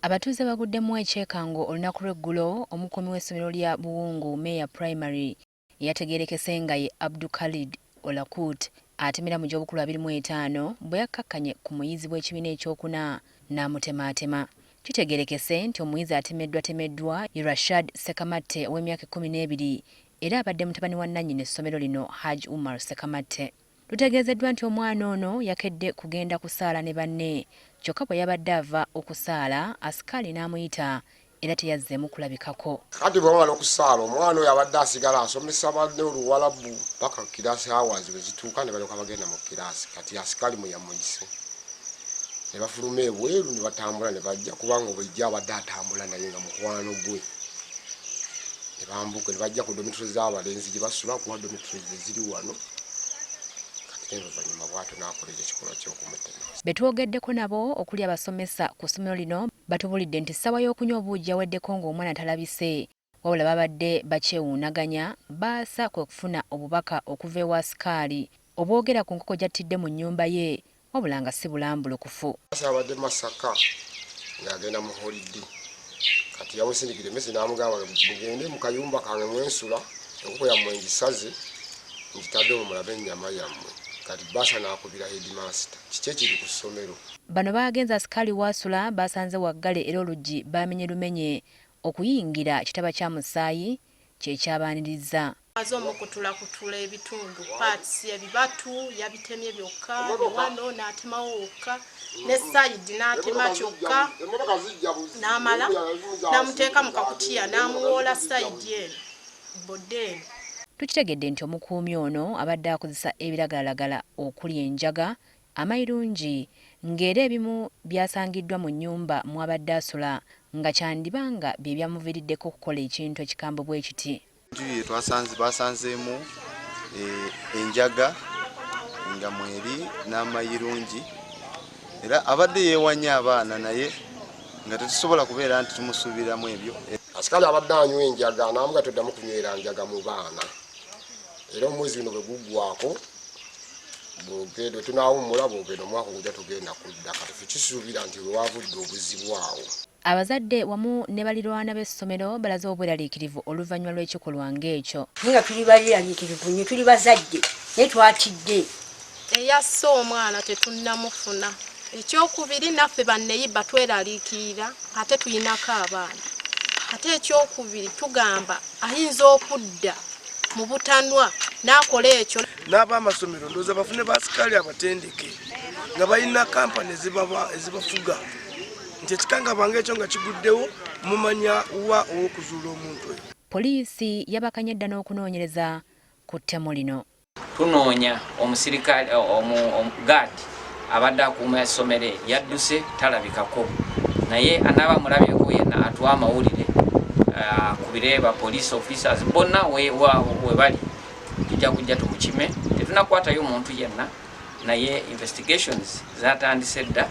Abatuuze baguddemu ekyekango olunaku lw'eggulo omukuumi w'essomero lya Buwungu Meya Primary yategeerekese nga ye Abdul Khalid Olakut atemera mu gy'obukulu 25 bwe yakkakkanye ku muyizi w'ekibiina ekyokuna namutematema. Kitegeerekese nti omuyizi atemeddwa ye Rashad Sekamatte ow'emyaka 12 era abadde mutabani wa nannyini essomero lino Haj Umar Sekamatte. Lutegeezeddwa nti omwana ono yakedde kugenda kusaala ne banne kyokka bwe yabadde ava okusaala asikaali n'amuyita era teyazzeemu kulabikako. Kati bwe bamala okusaala omwana oyo abadde asigala asomesa banne oluwalabu paka kiraasi awazi bwe zituuka ne balyoka bagenda mu kiraasi kati asikaali mwe yamuyise ne bafuluma ebweru ne batambula ne bajja kubanga obwejja abadde atambula naye nga mukwano gwe ne bambuka ne bajja ku domitule z'abalenzi gye basula kuwa domitule ziri wano. Betwogeddeko nabo okuli abasomesa ku ssomero lino batubulidde nti ssaawa y'okunywa obuugi yaweddeko ng'omwana talabise wabula babadde bakyewuunaganya baasa kwe kufuna obubaka okuva ewa asikaali obwogera ku nkoko gy'attidde mu nnyumba ye wabula nga si bulambulukufu. Abadde Masaka ng'agenda mu holide kati yamusindikira emmese n'amugamba mugende mu kayumba kange mwensula enkoko yammwe ngisaze ngitadde mu mulabe ennyama yammwe. Kati basa nakubira headmaster kiki kiri ku ssomero. Bano baagenza asikaali wasula basanze waggale era oluggi bamenye lumenye okuyingira kitaba kya musaayi kyekyabaaniriza. Azo mukutula ebitundu parts ebibatu yabitemye byokka wano n'atemawo wokka ne side n'atema kyokka n'amala namuteeka mu kakutiya n'amuwoola side eno bodde. Tukitegedde nti omukuumi ono abadde akozesa ebiragalalagala okuli enjaga amayirungi ng'era ebimu byasangiddwa mu nnyumba mwabadde asula nga kyandibanga bye byamuviiriddeko okukola ekintu ekikambwe bwe kiti. Basanzeemu enjaga nga mweri n'amayirungi era abadde yeewanya abaana naye nga tetusobola kubeera nti tumusuubiramu ebyo. Asikaali abadde anywa enjaga n'amuga toddamu kunywera njaga mu baana. Era omwezi guno bwe guggwako bwogenda tunaawummula bwogenda omwaka ogujja tugenda kudda kati ffe kisuubira nti lwavudde obuzibu awo. Abazadde wamu ne balirwana b'essomero balaze obweraliikirivu oluvannyuma lw'ekikolwa ng'ekyo. Nga tuli baliraliikirivu nnyo tuli bazadde naye twatidde. Eyasse omwana tetunnamufuna. Ekyokubiri naffe banneyiba tweraliikirira ate tuyinako abaana. Ate ekyokubiri tugamba ayinza okudda mu butanwa n'akola ekyo. N'ab'amasomero ndowooza bafune basikaali abatendeke nga balina kampani ezibafuga nti ekikangabanga ekyo nga kiguddewo mumanya wa ow'okuzuula omuntu oyo. Poliisi yabakanye dda n'okunoonyereza ku ttemu lino. Tunoonya omusirikale omugaadi abadde akuuma essomero yadduse talabikako naye anaaba mulabyeko yenna atuwa amawulire kubire ba police officers bonna we bali tujja kujja tukukime tetunakwatayo omuntu yenna naye investigations zatandise dda.